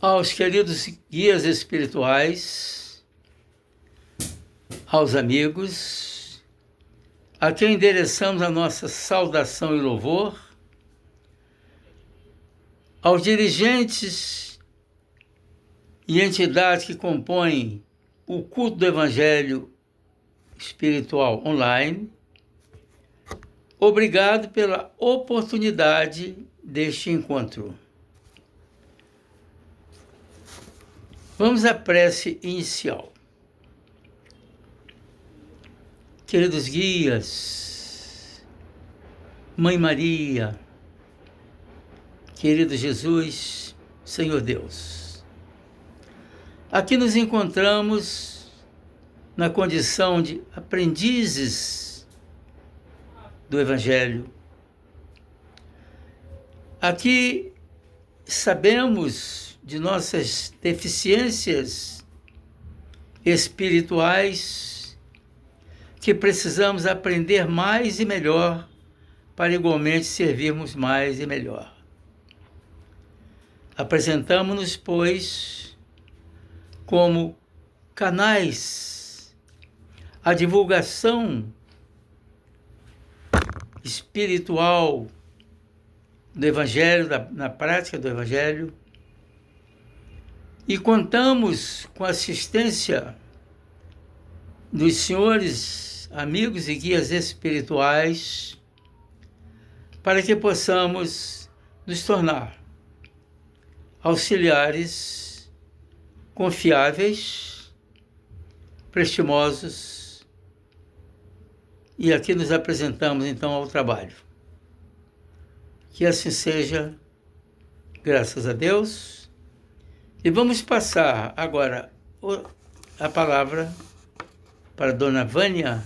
Aos queridos guias espirituais, aos amigos, a quem endereçamos a nossa saudação e louvor, aos dirigentes e entidades que compõem o culto do Evangelho Espiritual Online, obrigado pela oportunidade deste encontro. Vamos à prece inicial. Queridos guias, Mãe Maria, querido Jesus, Senhor Deus, aqui nos encontramos na condição de aprendizes do Evangelho. Aqui sabemos de nossas deficiências espirituais, que precisamos aprender mais e melhor para igualmente servirmos mais e melhor. Apresentamos-nos, pois, como canais à divulgação espiritual do Evangelho, na prática do Evangelho, e contamos com a assistência dos senhores, amigos e guias espirituais para que possamos nos tornar auxiliares confiáveis, prestimosos, e aqui nos apresentamos então ao trabalho. Que assim seja, graças a Deus. E vamos passar agora a palavra para a dona Vânia.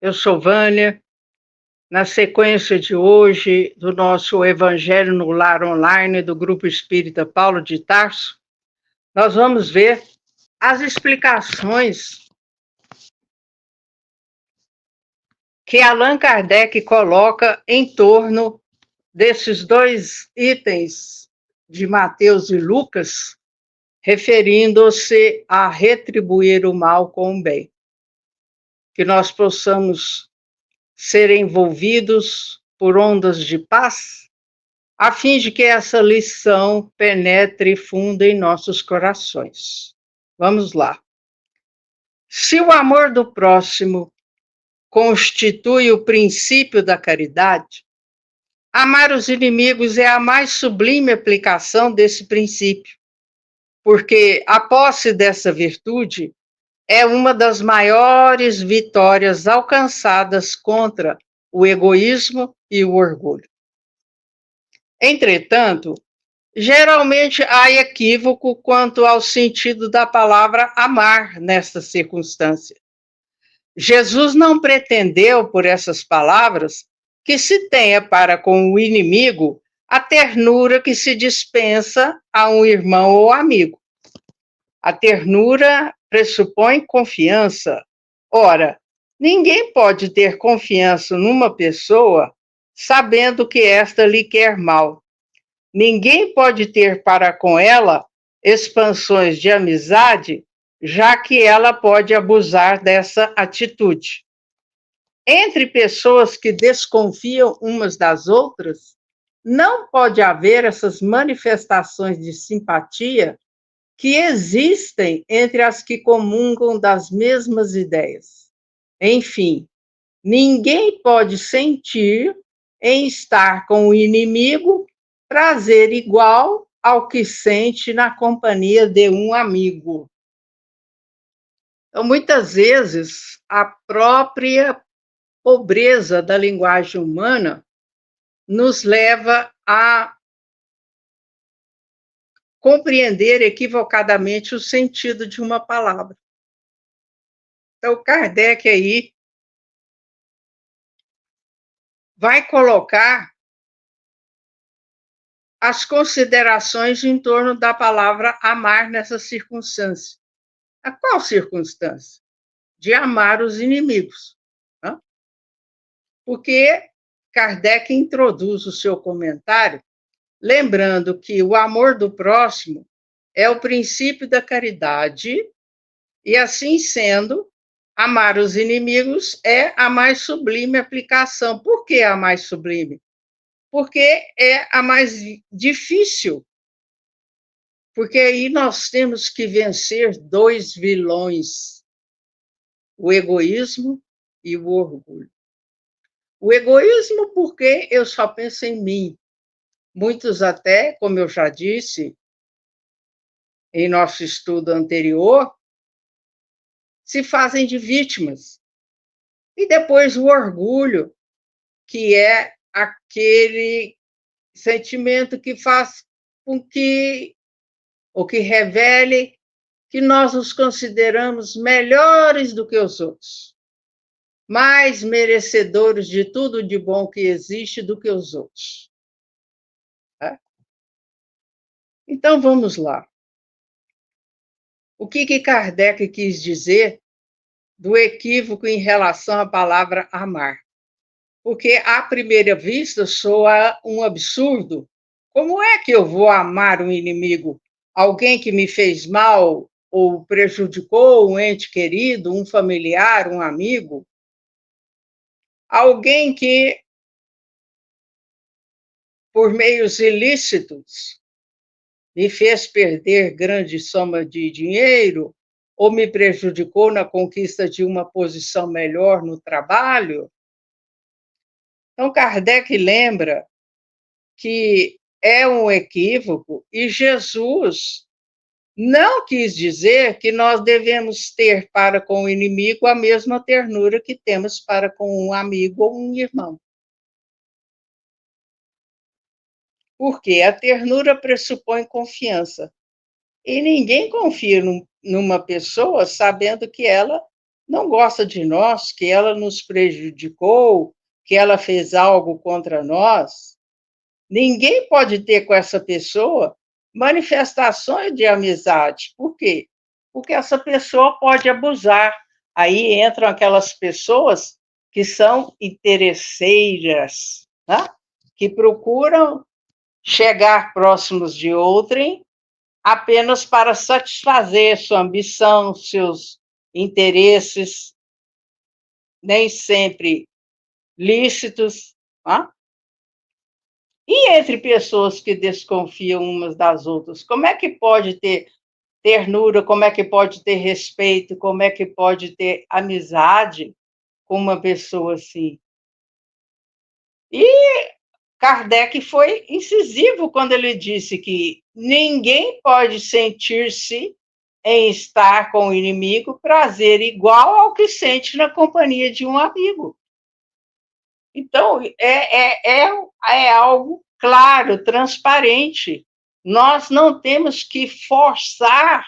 Eu sou Vânia. Na sequência de hoje do nosso Evangelho no Lar Online do Grupo Espírita Paulo de Tarso, nós vamos ver as explicações que Allan Kardec coloca em torno desses dois itens de Mateus e Lucas, referindo-se a retribuir o mal com o bem. Que nós possamos ser envolvidos por ondas de paz, a fim de que essa lição penetre fundo em nossos corações. Vamos lá. Se o amor do próximo constitui o princípio da caridade, amar os inimigos é a mais sublime aplicação desse princípio, porque a posse dessa virtude é uma das maiores vitórias alcançadas contra o egoísmo e o orgulho. Entretanto, geralmente há equívoco quanto ao sentido da palavra amar nesta circunstância. Jesus não pretendeu, por essas palavras, que se tenha para com o inimigo a ternura que se dispensa a um irmão ou amigo. A ternura pressupõe confiança. Ora, ninguém pode ter confiança numa pessoa sabendo que esta lhe quer mal. Ninguém pode ter para com ela expansões de amizade, já que ela pode abusar dessa atitude. Entre pessoas que desconfiam umas das outras, não pode haver essas manifestações de simpatia que existem entre as que comungam das mesmas ideias. Enfim, ninguém pode sentir em estar com o inimigo prazer igual ao que sente na companhia de um amigo. Então, muitas vezes, a própria pobreza da linguagem humana nos leva a compreender equivocadamente o sentido de uma palavra. Então, Kardec aí vai colocar as considerações em torno da palavra amar nessa circunstância. A qual circunstância? De amar os inimigos. Porque Kardec introduz o seu comentário lembrando que o amor do próximo é o princípio da caridade e, assim sendo, amar os inimigos é a mais sublime aplicação. Por que a mais sublime? Porque é a mais difícil. Porque aí nós temos que vencer dois vilões: o egoísmo e o orgulho. O egoísmo, porque eu só penso em mim. Muitos até, como eu já disse em nosso estudo anterior, se fazem de vítimas. E depois o orgulho, que é aquele sentimento que faz com que, ou que revele que nós nos consideramos melhores do que os outros, mais merecedores de tudo de bom que existe do que os outros. Tá? Então vamos lá. O que Kardec quis dizer do equívoco em relação à palavra amar? Porque, à primeira vista, soa um absurdo. Como é que eu vou amar um inimigo? Alguém que me fez mal ou prejudicou um ente querido, um familiar, um amigo? Alguém que, por meios ilícitos, me fez perder grande soma de dinheiro ou me prejudicou na conquista de uma posição melhor no trabalho? Então, Kardec lembra que é um equívoco e Jesus não quis dizer que nós devemos ter para com o inimigo a mesma ternura que temos para com um amigo ou um irmão. Porque a ternura pressupõe confiança. E ninguém confia numa pessoa sabendo que ela não gosta de nós, que ela nos prejudicou, que ela fez algo contra nós. Ninguém pode ter com essa pessoa manifestações de amizade. Por quê? Porque essa pessoa pode abusar. Aí entram aquelas pessoas que são interesseiras, né? Que procuram chegar próximos de outrem apenas para satisfazer sua ambição, seus interesses, nem sempre lícitos. Né? E entre pessoas que desconfiam umas das outras, como é que pode ter ternura, como é que pode ter respeito, como é que pode ter amizade com uma pessoa assim? E Kardec foi incisivo quando ele disse que ninguém pode sentir-se em estar com o inimigo prazer igual ao que sente na companhia de um amigo. Então, é algo claro, transparente. Nós não temos que forçar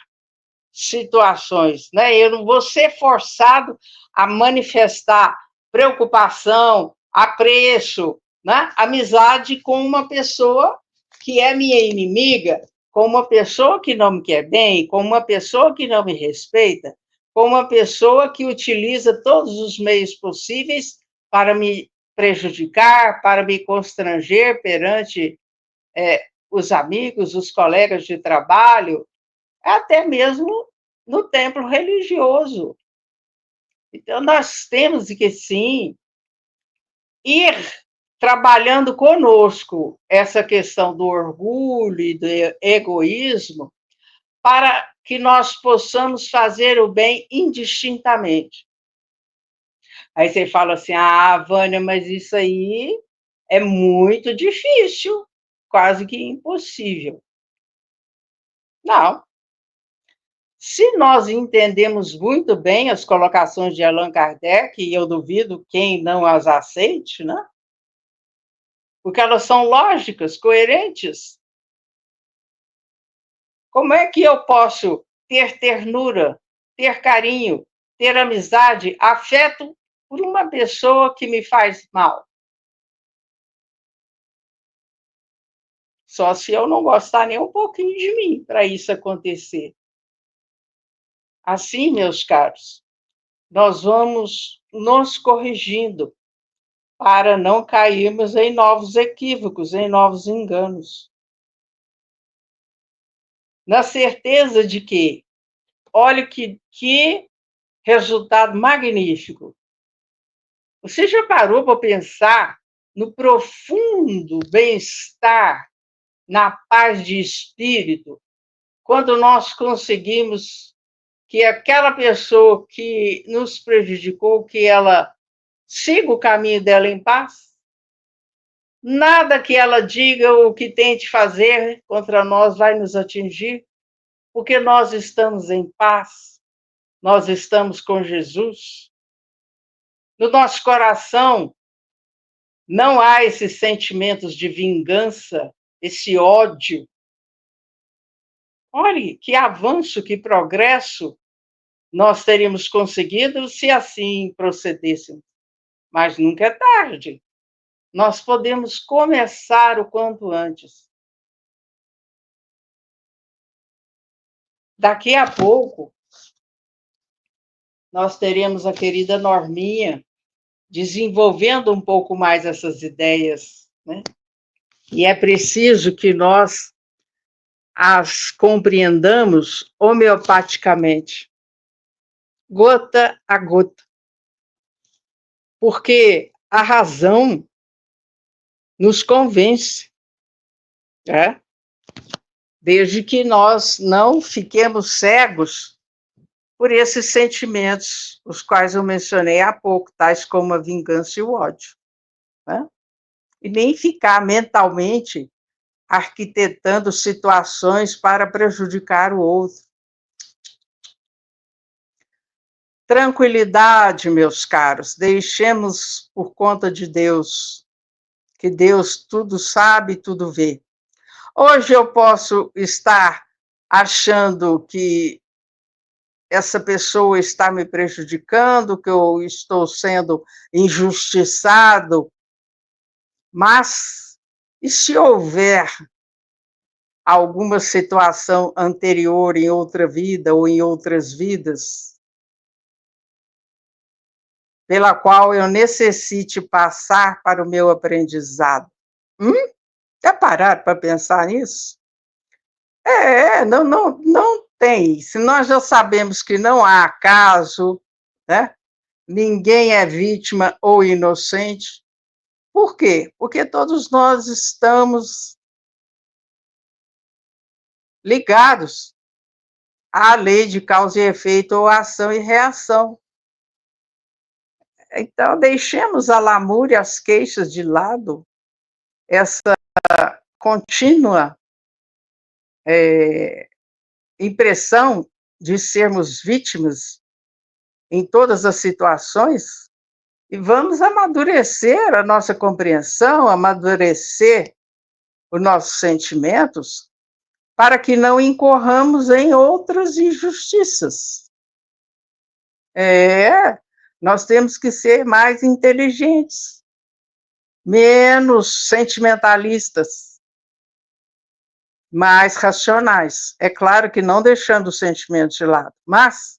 situações, né? Eu não vou ser forçado a manifestar preocupação, apreço, né? Amizade com uma pessoa que é minha inimiga, com uma pessoa que não me quer bem, com uma pessoa que não me respeita, com uma pessoa que utiliza todos os meios possíveis para me prejudicar, para me constranger perante os amigos, os colegas de trabalho, até mesmo no templo religioso. Então, nós temos que, sim, ir trabalhando conosco essa questão do orgulho e do egoísmo para que nós possamos fazer o bem indistintamente. Aí você fala assim, Vânia, mas isso aí é muito difícil, quase que impossível. Não. Se nós entendemos muito bem as colocações de Allan Kardec, e eu duvido quem não as aceite, né? Porque elas são lógicas, coerentes. Como é que eu posso ter ternura, ter carinho, ter amizade, afeto por uma pessoa que me faz mal? Só se eu não gostar nem um pouquinho de mim para isso acontecer. Assim, meus caros, nós vamos nos corrigindo, para não cairmos em novos equívocos, em novos enganos. Na certeza de que, olha que resultado magnífico. Você já parou para pensar no profundo bem-estar, na paz de espírito, quando nós conseguimos que aquela pessoa que nos prejudicou, que ela siga o caminho dela em paz? Nada que ela diga ou que tente fazer contra nós vai nos atingir, porque nós estamos em paz, nós estamos com Jesus. No nosso coração não há esses sentimentos de vingança, esse ódio. Olhe que avanço, que progresso nós teríamos conseguido se assim procedêssemos. Mas nunca é tarde. Nós podemos começar o quanto antes. Daqui a pouco, nós teremos a querida Norminha desenvolvendo um pouco mais essas ideias, né? E é preciso que nós as compreendamos homeopaticamente, gota a gota. Porque a razão nos convence, né? Desde que nós não fiquemos cegos por esses sentimentos, os quais eu mencionei há pouco, tais como a vingança e o ódio, né? E nem ficar mentalmente arquitetando situações para prejudicar o outro. Tranquilidade, meus caros, deixemos por conta de Deus, que Deus tudo sabe, tudo vê. Hoje eu posso estar achando que essa pessoa está me prejudicando, que eu estou sendo injustiçado, mas e se houver alguma situação anterior em outra vida ou em outras vidas, pela qual eu necessite passar para o meu aprendizado? Já pararam para pensar nisso? Não tem. Se nós já sabemos que não há acaso, né? Ninguém é vítima ou inocente. Por quê? Porque todos nós estamos ligados à lei de causa e efeito, ou ação e reação. Então, deixemos a lamúria, as queixas de lado, essa contínua impressão de sermos vítimas em todas as situações, e vamos amadurecer a nossa compreensão, amadurecer os nossos sentimentos, para que não incorramos em outras injustiças. Nós temos que ser mais inteligentes, menos sentimentalistas, mais racionais. É claro que não deixando os sentimentos de lado, mas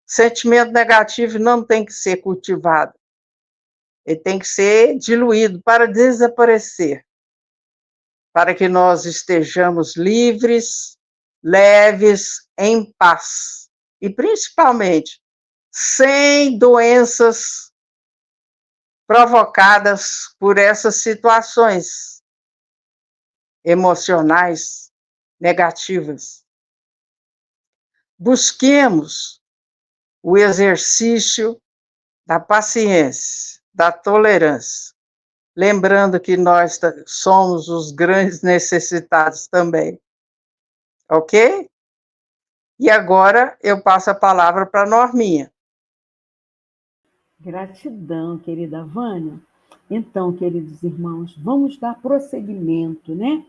sentimento negativo não tem que ser cultivado. Ele tem que ser diluído para desaparecer, para que nós estejamos livres, leves, em paz. E, principalmente, sem doenças provocadas por essas situações emocionais negativas. Busquemos o exercício da paciência, da tolerância, lembrando que nós somos os grandes necessitados também. Ok? E agora eu passo a palavra para a Norminha. Gratidão, querida Vânia. Então, queridos irmãos, vamos dar prosseguimento, né?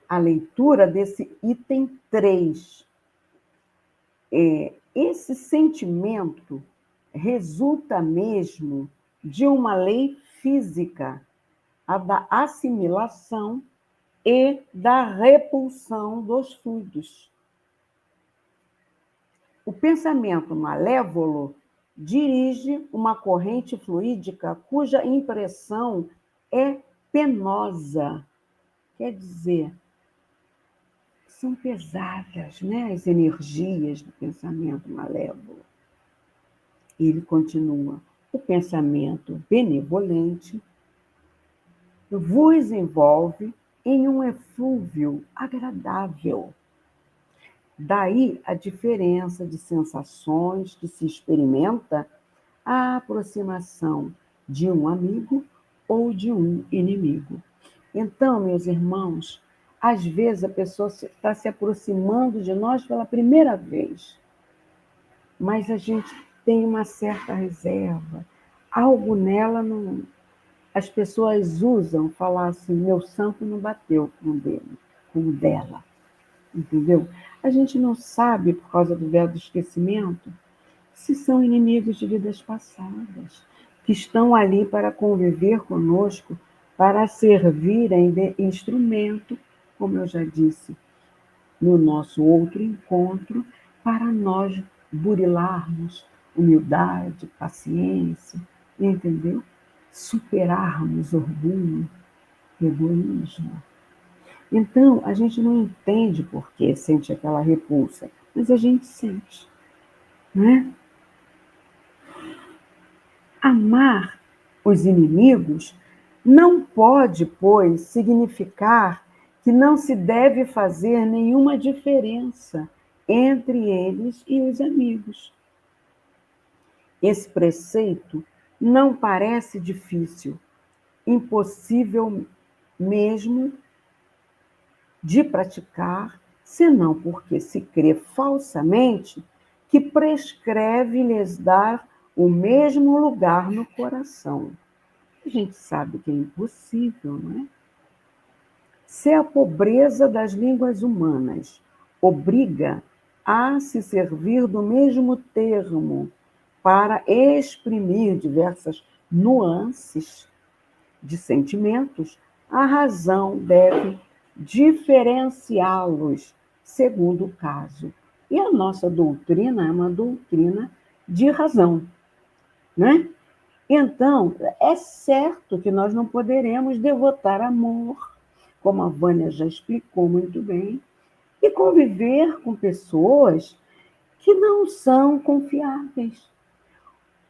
À leitura desse item 3. Esse sentimento resulta mesmo de uma lei física, a da assimilação e da repulsão dos fluidos. O pensamento malévolo dirige uma corrente fluídica cuja impressão é penosa. Quer dizer, são pesadas, né, as energias do pensamento malévolo. Ele continua: o pensamento benevolente vos envolve em um eflúvio agradável. Daí a diferença de sensações que se experimenta à aproximação de um amigo ou de um inimigo. Então, meus irmãos, às vezes a pessoa está se aproximando de nós pela primeira vez, mas a gente tem uma certa reserva. Algo nela não. As pessoas usam falar assim: meu santo não bateu com o dele, com o dela. Entendeu? A gente não sabe, por causa do véu do esquecimento, se são inimigos de vidas passadas, que estão ali para conviver conosco, para servirem de instrumento, como eu já disse, no nosso outro encontro, para nós burilarmos humildade, paciência, entendeu? Superarmos orgulho, egoísmo. Então, a gente não entende por que sente aquela repulsa, mas a gente sente, né? Amar os inimigos não pode, pois, significar que não se deve fazer nenhuma diferença entre eles e os amigos. Esse preceito não parece difícil, impossível mesmo de praticar, senão porque se crê falsamente que prescreve-lhes dar o mesmo lugar no coração. A gente sabe que é impossível, não é? Se a pobreza das línguas humanas obriga a se servir do mesmo termo para exprimir diversas nuances de sentimentos, a razão deve diferenciá-los segundo o caso. E a nossa doutrina é uma doutrina de razão, né? Então, é certo que nós não poderemos devotar amor, como a Vânia já explicou muito bem, e conviver com pessoas que não são confiáveis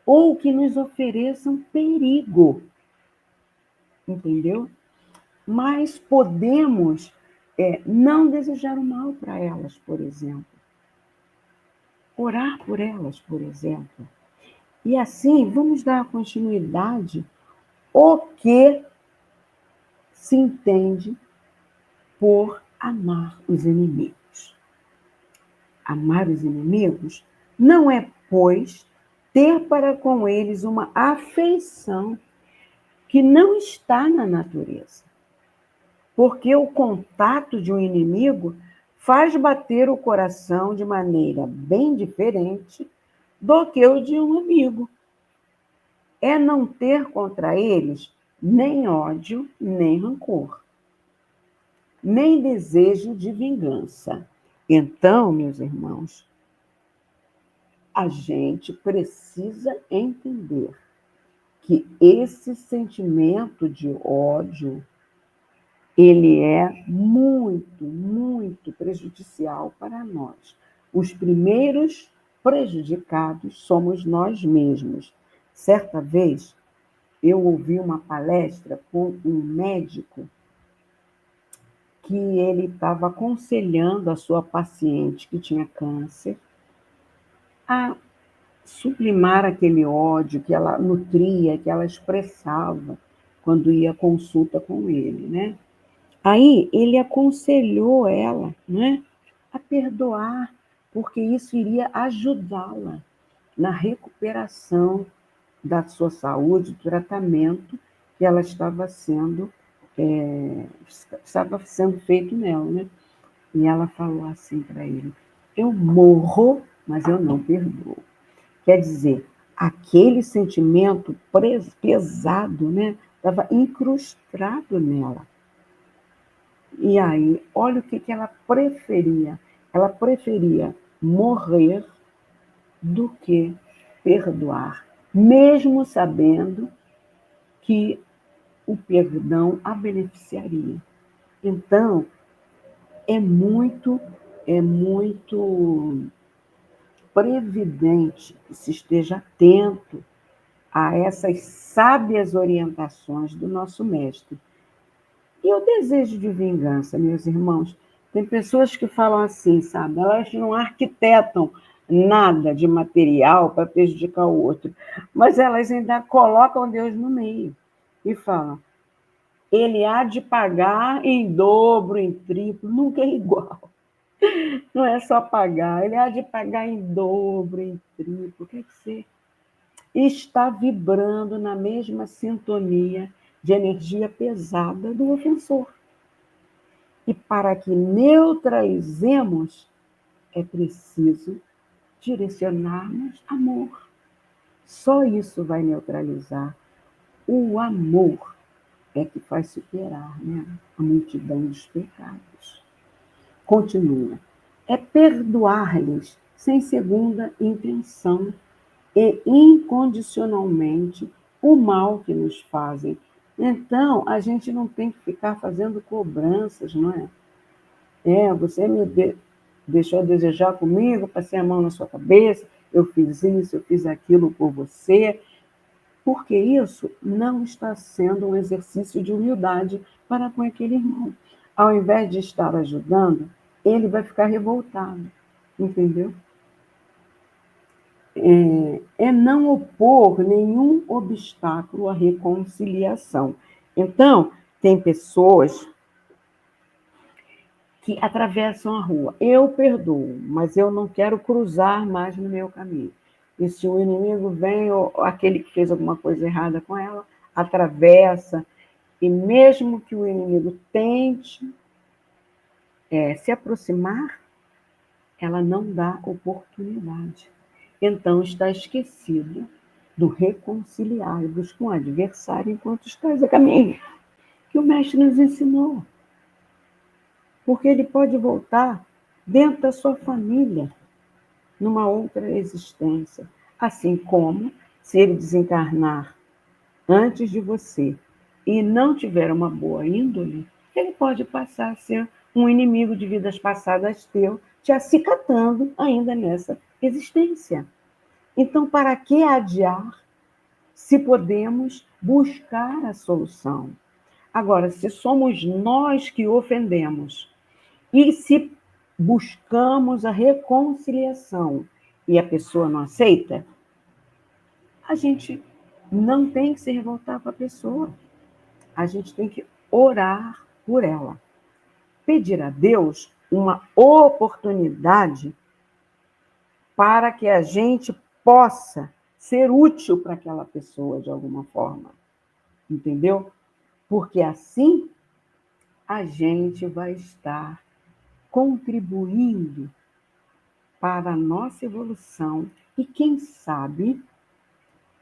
ou que nos ofereçam perigo, entendeu? Mas podemos não desejar o mal para elas, por exemplo. Orar por elas, por exemplo. E assim, vamos dar continuidade ao que se entende por amar os inimigos. Amar os inimigos não é, pois, ter para com eles uma afeição que não está na natureza. Porque o contato de um inimigo faz bater o coração de maneira bem diferente do que o de um amigo. É não ter contra eles nem ódio, nem rancor, nem desejo de vingança. Então, meus irmãos, a gente precisa entender que esse sentimento de ódio, ele é muito, muito prejudicial para nós. Os primeiros prejudicados somos nós mesmos. Certa vez, eu ouvi uma palestra com um médico que ele estava aconselhando a sua paciente que tinha câncer a sublimar aquele ódio que ela nutria, que ela expressava quando ia à consulta com ele, né? Aí ele aconselhou ela, né, a perdoar, porque isso iria ajudá-la na recuperação da sua saúde, do tratamento que ela estava sendo feito nela, né? E ela falou assim para ele: eu morro, mas eu não perdoo. Quer dizer, aquele sentimento pesado, né, estava incrustado nela. E aí, olha o que ela preferia. Ela preferia morrer do que perdoar, mesmo sabendo que o perdão a beneficiaria. Então, é muito previdente que se esteja atento a essas sábias orientações do nosso mestre. E o desejo de vingança, meus irmãos? Tem pessoas que falam assim, sabe? Elas não arquitetam nada de material para prejudicar o outro, mas elas ainda colocam Deus no meio e falam: ele há de pagar em dobro, em triplo, nunca é igual. Não é só pagar, ele há de pagar em dobro, em triplo. Quer dizer, está vibrando na mesma sintonia de energia pesada do ofensor. E para que neutralizemos, é preciso direcionarmos amor. Só isso vai neutralizar. O amor é que faz superar, né, a multidão dos pecados. Continua. É perdoar-lhes sem segunda intenção e incondicionalmente o mal que nos fazem. Então, a gente não tem que ficar fazendo cobranças, não é? Você deixou a desejar comigo, passei a mão na sua cabeça, eu fiz isso, eu fiz aquilo por você, porque isso não está sendo um exercício de humildade para com aquele irmão. Ao invés de estar ajudando, ele vai ficar revoltado, entendeu? É não opor nenhum obstáculo à reconciliação. Então, tem pessoas que atravessam a rua. Eu perdoo, mas eu não quero cruzar mais no meu caminho. E se o inimigo vem, ou aquele que fez alguma coisa errada com ela, atravessa, e mesmo que o inimigo tente se aproximar, ela não dá oportunidade. Então, está esquecido do reconciliar-vos com o adversário enquanto estás a caminho, que o mestre nos ensinou. Porque ele pode voltar dentro da sua família, numa outra existência. Assim como, se ele desencarnar antes de você e não tiver uma boa índole, ele pode passar a ser um inimigo de vidas passadas teu, te acicatando ainda nessa existência. Então, para que adiar se podemos buscar a solução? Agora, se somos nós que ofendemos e se buscamos a reconciliação e a pessoa não aceita, a gente não tem que se revoltar com a pessoa. A gente tem que orar por ela. Pedir a Deus uma oportunidade para que a gente possa ser útil para aquela pessoa de alguma forma. Entendeu? Porque assim a gente vai estar contribuindo para a nossa evolução e, quem sabe,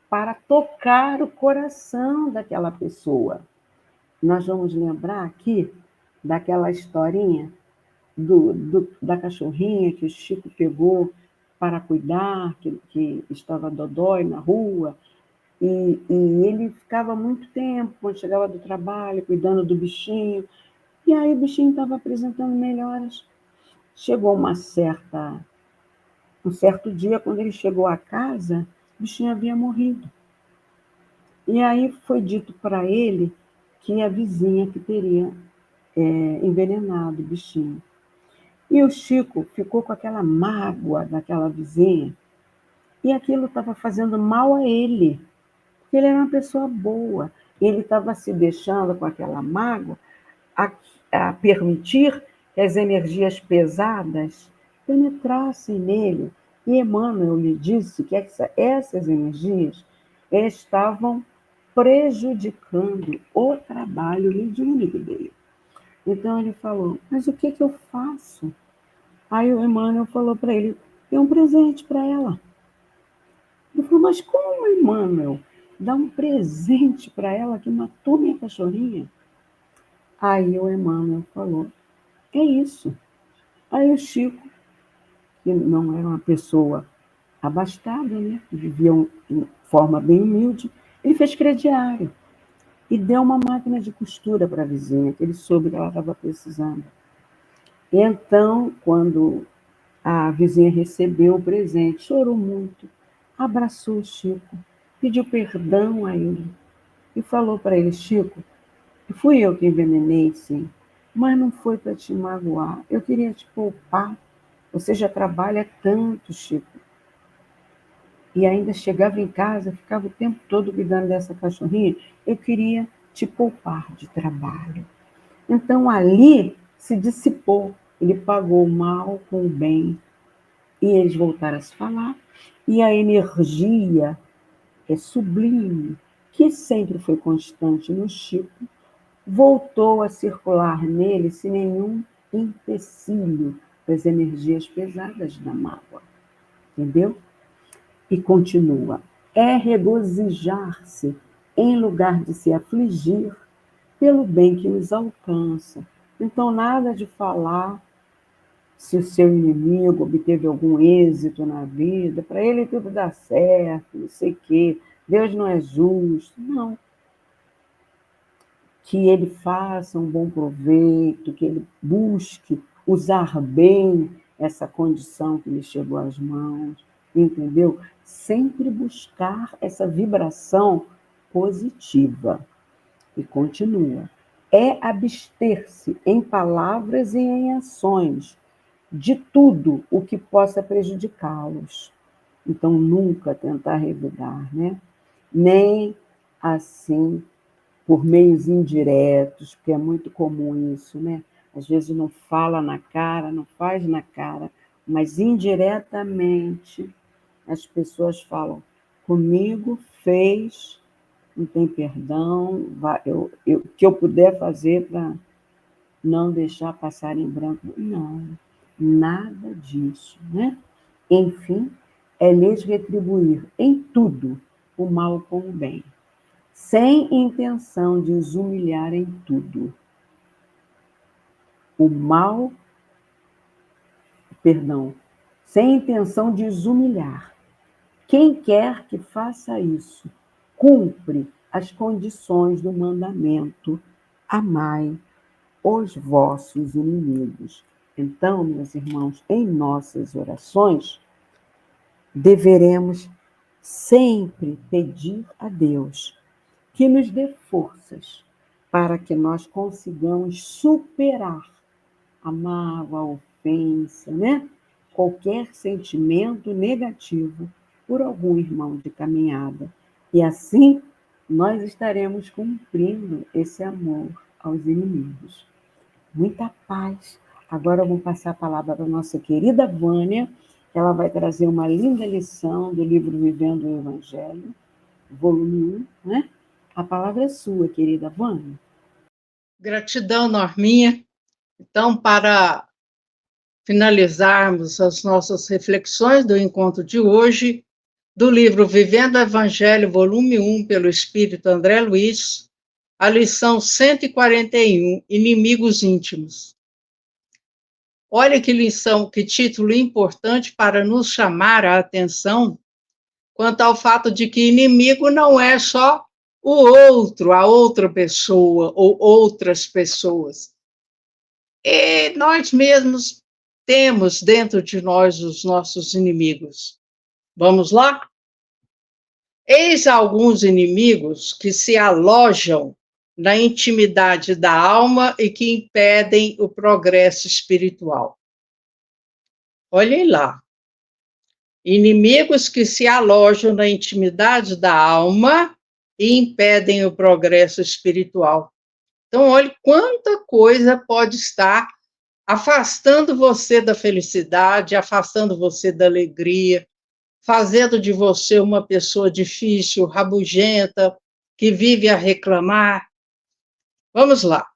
para tocar o coração daquela pessoa. Nós vamos lembrar aqui daquela historinha da cachorrinha que o Chico pegou para cuidar, que estava dodói na rua, e ele ficava muito tempo, quando chegava do trabalho, cuidando do bichinho, e aí o bichinho estava apresentando melhoras. Chegou um certo dia, quando ele chegou à casa, o bichinho havia morrido. E aí foi dito para ele que a vizinha que teria envenenado o bichinho. E o Chico ficou com aquela mágoa daquela vizinha, e aquilo estava fazendo mal a ele, porque ele era uma pessoa boa. Ele estava se deixando com aquela mágoa a permitir que as energias pesadas penetrassem nele. E Emmanuel lhe disse que essas energias estavam prejudicando o trabalho mediúnico dele. Então ele falou: mas o que eu faço? Aí o Emmanuel falou para ele: dê um presente para ela. Ele falou: mas como, Emmanuel? Dá um presente para ela que matou minha cachorrinha? Aí o Emmanuel falou: é isso. Aí o Chico, que não era uma pessoa abastado, né? Viviam de forma bem humilde. Ele fez crediário e deu uma máquina de costura para a vizinha, que ele soube que ela estava precisando. E então, quando a vizinha recebeu o presente, chorou muito, abraçou o Chico, pediu perdão a ele e falou para ele: Chico, fui eu que envenenei, sim, mas não foi para te magoar. Eu queria te poupar. Você já trabalha tanto, Chico. E ainda chegava em casa, ficava o tempo todo cuidando dessa cachorrinha. Eu queria te poupar de trabalho. Então ali se dissipou. Ele pagou o mal com o bem. E eles voltaram a se falar. E a energia sublime, que sempre foi constante no Chico, voltou a circular nele sem nenhum empecilho das energias pesadas da mágoa. Entendeu? E continua. É regozijar-se em lugar de se afligir pelo bem que nos alcança. Então, nada de falar se o seu inimigo obteve algum êxito na vida, para ele tudo dá certo, não sei o quê, Deus não é justo. Não. Que ele faça um bom proveito, que ele busque usar bem essa condição que lhe chegou às mãos, entendeu? Sempre buscar essa vibração positiva. E continua. É abster-se em palavras e em ações de tudo o que possa prejudicá-los. Então, nunca tentar revidar, né? Nem assim por meios indiretos, porque é muito comum isso, né? Às vezes não fala na cara, não faz na cara, mas indiretamente as pessoas falam: comigo fez, não tem perdão, o que eu puder fazer para não deixar passar em branco. Não, nada disso, né? Enfim, é lhes retribuir em tudo o mal com o bem, sem intenção de os humilhar em tudo. O mal, sem intenção de os humilhar. Quem quer que faça isso, cumpre as condições do mandamento: amai os vossos inimigos. Então, meus irmãos, em nossas orações, deveremos sempre pedir a Deus que nos dê forças para que nós consigamos superar a mágoa, a ofensa, né? Qualquer sentimento negativo por algum irmão de caminhada. E assim nós estaremos cumprindo esse amor aos inimigos. Muita paz. Agora eu vou passar a palavra para a nossa querida Vânia, que ela vai trazer uma linda lição do livro Vivendo o Evangelho, volume 1, né? A palavra é sua, querida Vânia. Gratidão, Norminha. Então, para finalizarmos as nossas reflexões do encontro de hoje, do livro Vivendo o Evangelho, volume 1, pelo Espírito André Luiz, a lição 141, Inimigos Íntimos. Olha que lição, que título importante para nos chamar a atenção quanto ao fato de que inimigo não é só o outro, a outra pessoa ou outras pessoas. E nós mesmos temos dentro de nós os nossos inimigos. Vamos lá? Eis alguns inimigos que se alojam na intimidade da alma e que impedem o progresso espiritual. Olhem lá. Inimigos que se alojam na intimidade da alma e impedem o progresso espiritual. Então, olhe quanta coisa pode estar afastando você da felicidade, afastando você da alegria, fazendo de você uma pessoa difícil, rabugenta, que vive a reclamar. Vamos lá.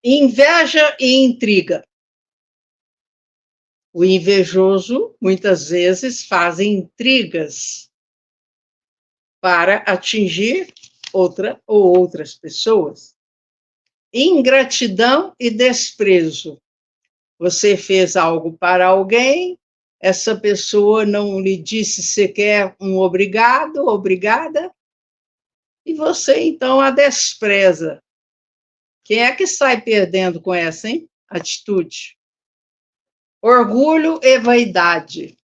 Inveja e intriga. O invejoso, muitas vezes, faz intrigas para atingir outra ou outras pessoas. Ingratidão e desprezo. Você fez algo para alguém essa pessoa não lhe disse sequer um obrigado, obrigada, e você então a despreza. Quem é que sai perdendo com essa, hein? Atitude. Orgulho e vaidade.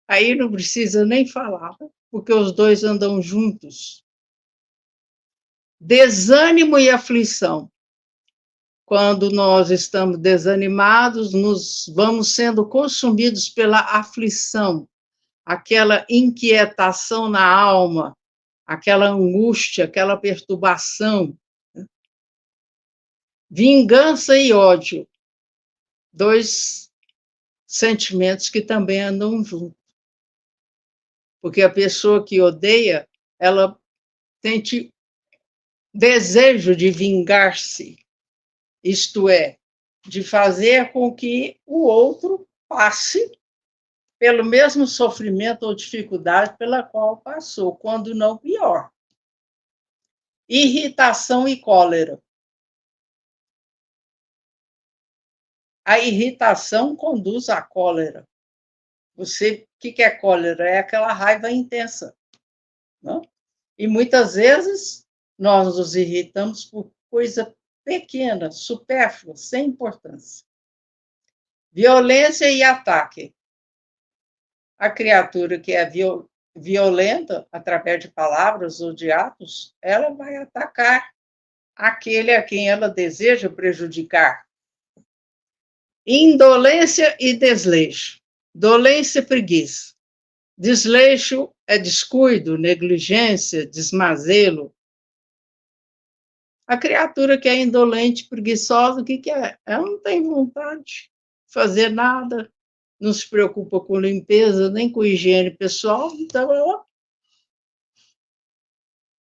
Aí não precisa nem falar, porque os dois andam juntos. Desânimo e aflição. Quando nós estamos desanimados, nos vamos sendo consumidos pela aflição, aquela inquietação na alma, aquela angústia, aquela perturbação. Vingança e ódio, dois sentimentos que também andam juntos. Porque a pessoa que odeia, ela tem desejo de vingar-se, isto é, de fazer com que o outro passe pelo mesmo sofrimento ou dificuldade pela qual passou, quando não pior. Irritação e cólera. A irritação conduz à cólera. O que é cólera? É aquela raiva intensa. Não? E muitas vezes nós nos irritamos por coisa pequena, supérflua, sem importância. Violência e ataque. A criatura que é violenta, através de palavras ou de atos, ela vai atacar aquele a quem ela deseja prejudicar. Indolência e desleixo. Dolência e preguiça. Desleixo é descuido, negligência, desmazelo. A criatura que é indolente, preguiçosa, o que é? Ela não tem vontade de fazer nada, não se preocupa com limpeza, nem com higiene pessoal, então ela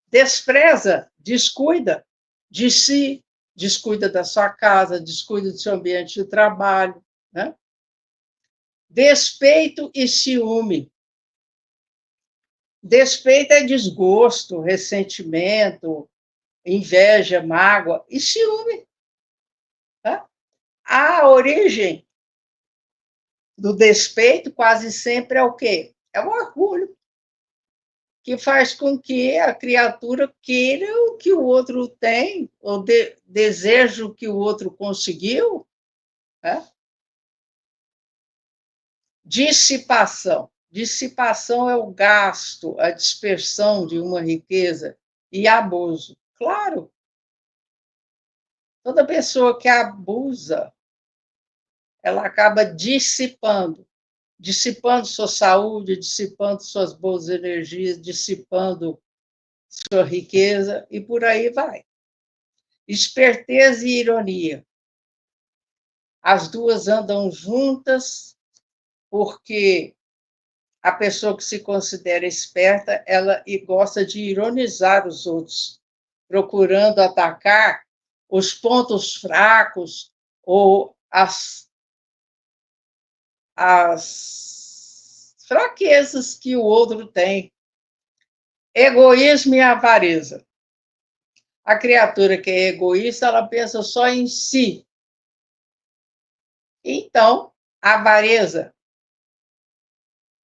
despreza, descuida de si, descuida da sua casa, descuida do seu ambiente de trabalho, né? Despeito e ciúme. Despeito é desgosto, ressentimento, inveja, mágoa e ciúme. Tá? A origem do despeito quase sempre é o quê? É o orgulho, que faz com que a criatura queira o que o outro tem, ou deseja o que o outro conseguiu. Né? Dissipação. Dissipação é o gasto, a dispersão de uma riqueza e abuso. Claro, toda pessoa que abusa, ela acaba dissipando sua saúde, dissipando suas boas energias, dissipando sua riqueza, e por aí vai. Esperteza e ironia. As duas andam juntas, porque a pessoa que se considera esperta, ela gosta de ironizar os outros, procurando atacar os pontos fracos ou as fraquezas que o outro tem. Egoísmo e avareza. A criatura que é egoísta, ela pensa só em si. Então, a avareza,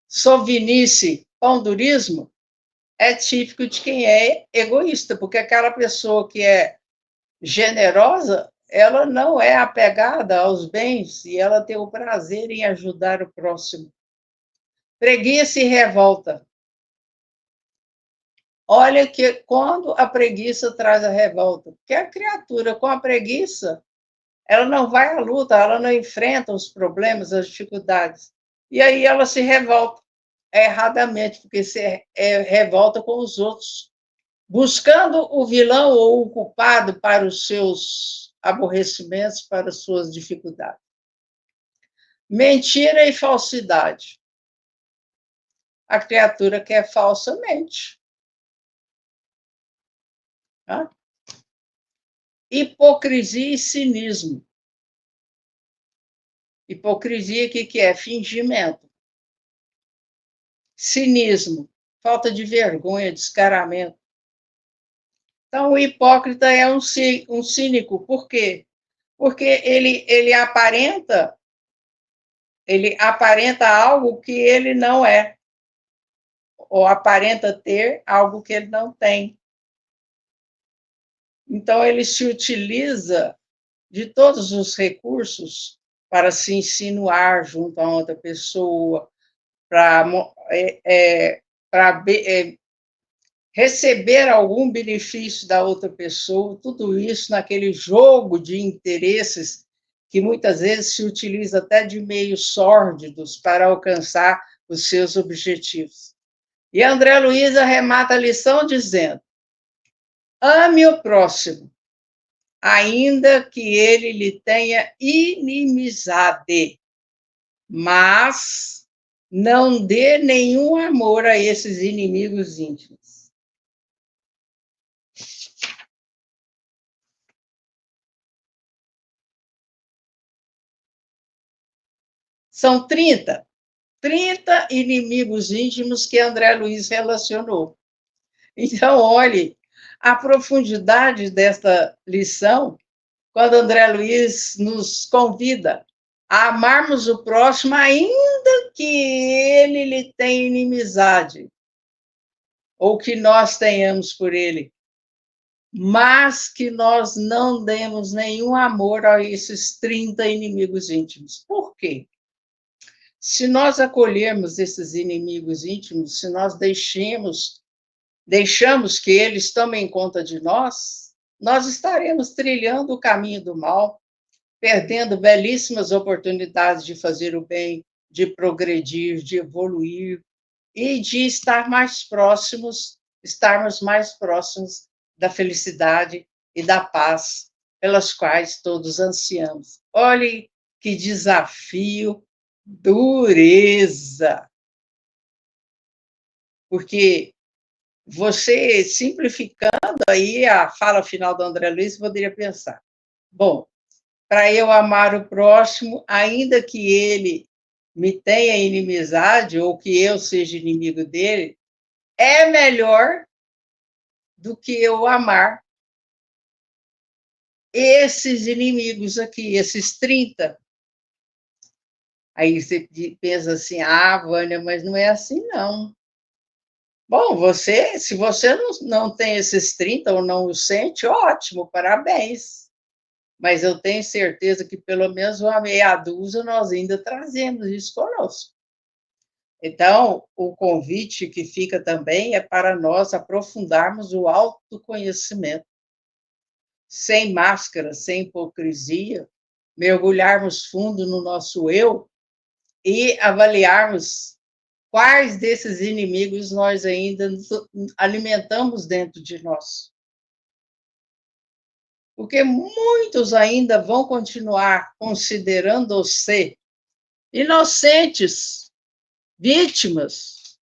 sovinice, pandurismo, é típico de quem é egoísta, porque aquela pessoa que é generosa, ela não é apegada aos bens e ela tem o prazer em ajudar o próximo. Preguiça e revolta. Olha que quando a preguiça traz a revolta, porque a criatura com a preguiça, ela não vai à luta, ela não enfrenta os problemas, as dificuldades. E aí ela se revolta erradamente, porque se revolta com os outros, buscando o vilão ou o culpado para os seus aborrecimentos, para as suas dificuldades. Mentira e falsidade. A criatura quer falsamente. Tá? Hipocrisia e cinismo. Hipocrisia, o que é? Fingimento. Cinismo, falta de vergonha, descaramento. Então, o hipócrita é um cínico. Por quê? Porque ele aparenta ele aparenta algo que ele não é, ou aparenta ter algo que ele não tem. Então, ele se utiliza de todos os recursos para se insinuar junto a outra pessoa, para receber algum benefício da outra pessoa, tudo isso naquele jogo de interesses que muitas vezes se utiliza até de meios sórdidos para alcançar os seus objetivos. E André Luiz arremata a lição dizendo: ame o próximo, ainda que ele lhe tenha inimizade, mas não dê nenhum amor a esses inimigos íntimos. São 30 inimigos íntimos que André Luiz relacionou. Então, olhe a profundidade desta lição, quando André Luiz nos convida a amarmos o próximo, ainda que ele lhe tenha inimizade, ou que nós tenhamos por ele, mas que nós não demos nenhum amor a esses 30 inimigos íntimos. Por quê? Se nós acolhermos esses inimigos íntimos, se nós deixamos que eles tomem conta de nós, nós estaremos trilhando o caminho do mal, perdendo belíssimas oportunidades de fazer o bem, de progredir, de evoluir e de estarmos mais próximos da felicidade e da paz pelas quais todos ansiamos. Olhe que desafio, dureza! Porque você, simplificando aí a fala final do André Luiz, poderia pensar: bom, para eu amar o próximo, ainda que ele me tenha inimizade ou que eu seja inimigo dele, é melhor do que eu amar esses inimigos aqui, esses 30. Aí você pensa assim: Vânia, mas não é assim, não. Bom, se você não tem esses 30 ou não os sente, ótimo, parabéns. Mas eu tenho certeza que pelo menos uma meia dúzia nós ainda trazemos isso conosco. Então, o convite que fica também é para nós aprofundarmos o autoconhecimento, sem máscara, sem hipocrisia, mergulharmos fundo no nosso eu e avaliarmos quais desses inimigos nós ainda alimentamos dentro de nós. Porque muitos ainda vão continuar considerando-se inocentes, vítimas.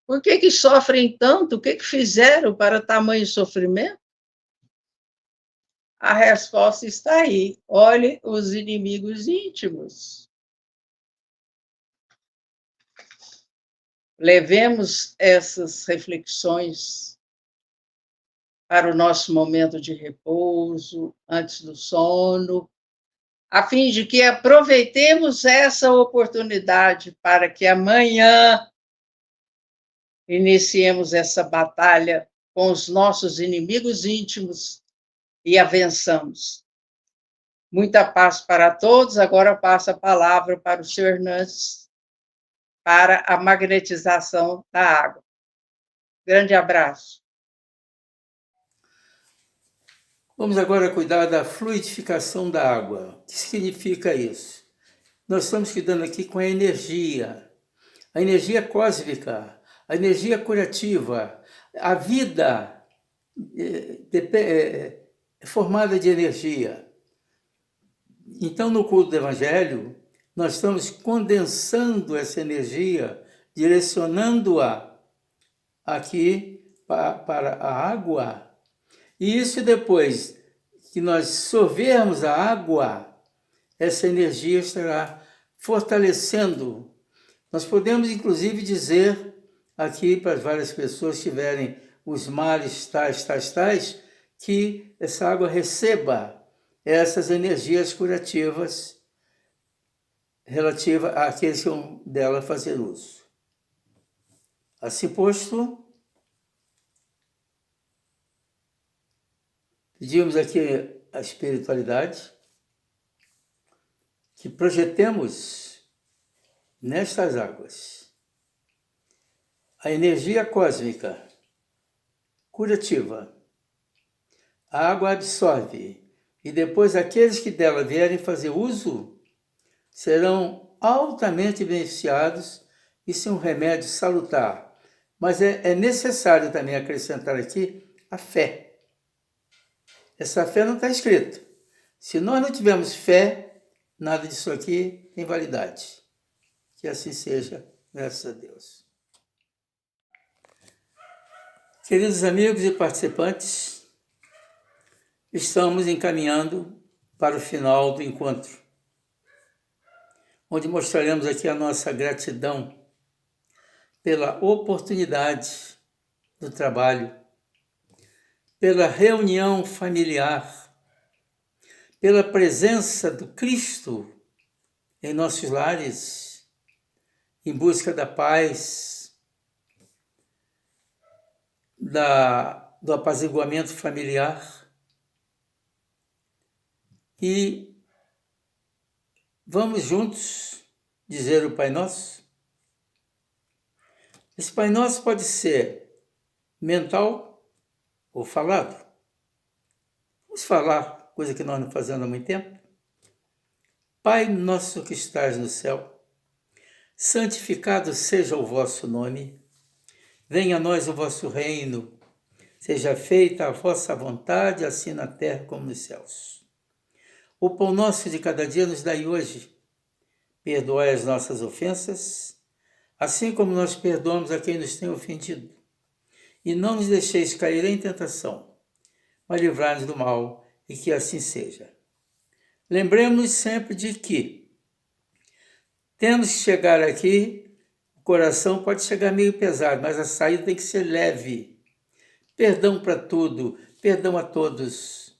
Por que sofrem tanto? O que fizeram para tamanho sofrimento? A resposta está aí. Olhe os inimigos íntimos. Levemos essas reflexões para o nosso momento de repouso, antes do sono, a fim de que aproveitemos essa oportunidade para que amanhã iniciemos essa batalha com os nossos inimigos íntimos e a vençamos. Muita paz para todos. Agora eu passo a palavra para o senhor Hernandes para a magnetização da água. Grande abraço. Vamos agora cuidar da fluidificação da água. O que significa isso? Nós estamos cuidando aqui com a energia cósmica, a energia curativa. A vida é formada de energia. Então, no culto do Evangelho, nós estamos condensando essa energia, direcionando-a aqui para a água. E isso depois que nós sorvermos a água, essa energia estará fortalecendo. Nós podemos, inclusive, dizer aqui para várias pessoas que tiverem os males tais, que essa água receba essas energias curativas relativa àqueles que vão dela fazer uso. Assim posto, pedimos aqui a espiritualidade que projetemos nestas águas a energia cósmica curativa. A água absorve e depois aqueles que dela vierem fazer uso serão altamente beneficiados. Isso é um remédio salutar. Mas é necessário também acrescentar aqui a fé. Essa fé não está escrita. Se nós não tivermos fé, nada disso aqui tem validade. Que assim seja, graças a Deus. Queridos amigos e participantes, estamos encaminhando para o final do encontro, onde mostraremos aqui a nossa gratidão pela oportunidade do trabalho, pela reunião familiar, pela presença do Cristo em nossos lares, em busca da paz, do apaziguamento familiar. E vamos juntos dizer o Pai Nosso. Esse Pai Nosso pode ser mental ou falado. Vamos falar, coisa que nós não fazemos há muito tempo. Pai nosso que estás no céu, santificado seja o vosso nome. Venha a nós o vosso reino. Seja feita a vossa vontade, assim na terra como nos céus. O pão nosso de cada dia nos dai hoje. Perdoai as nossas ofensas, assim como nós perdoamos a quem nos tem ofendido. E não nos deixeis cair em tentação, mas livrai-nos do mal, e que assim seja. Lembremos sempre de que temos que chegar aqui, o coração pode chegar meio pesado, mas a saída tem que ser leve. Perdão para tudo, perdão a todos.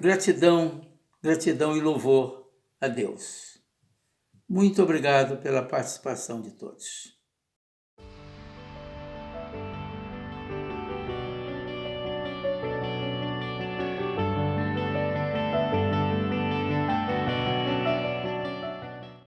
Gratidão, gratidão e louvor a Deus. Muito obrigado pela participação de todos.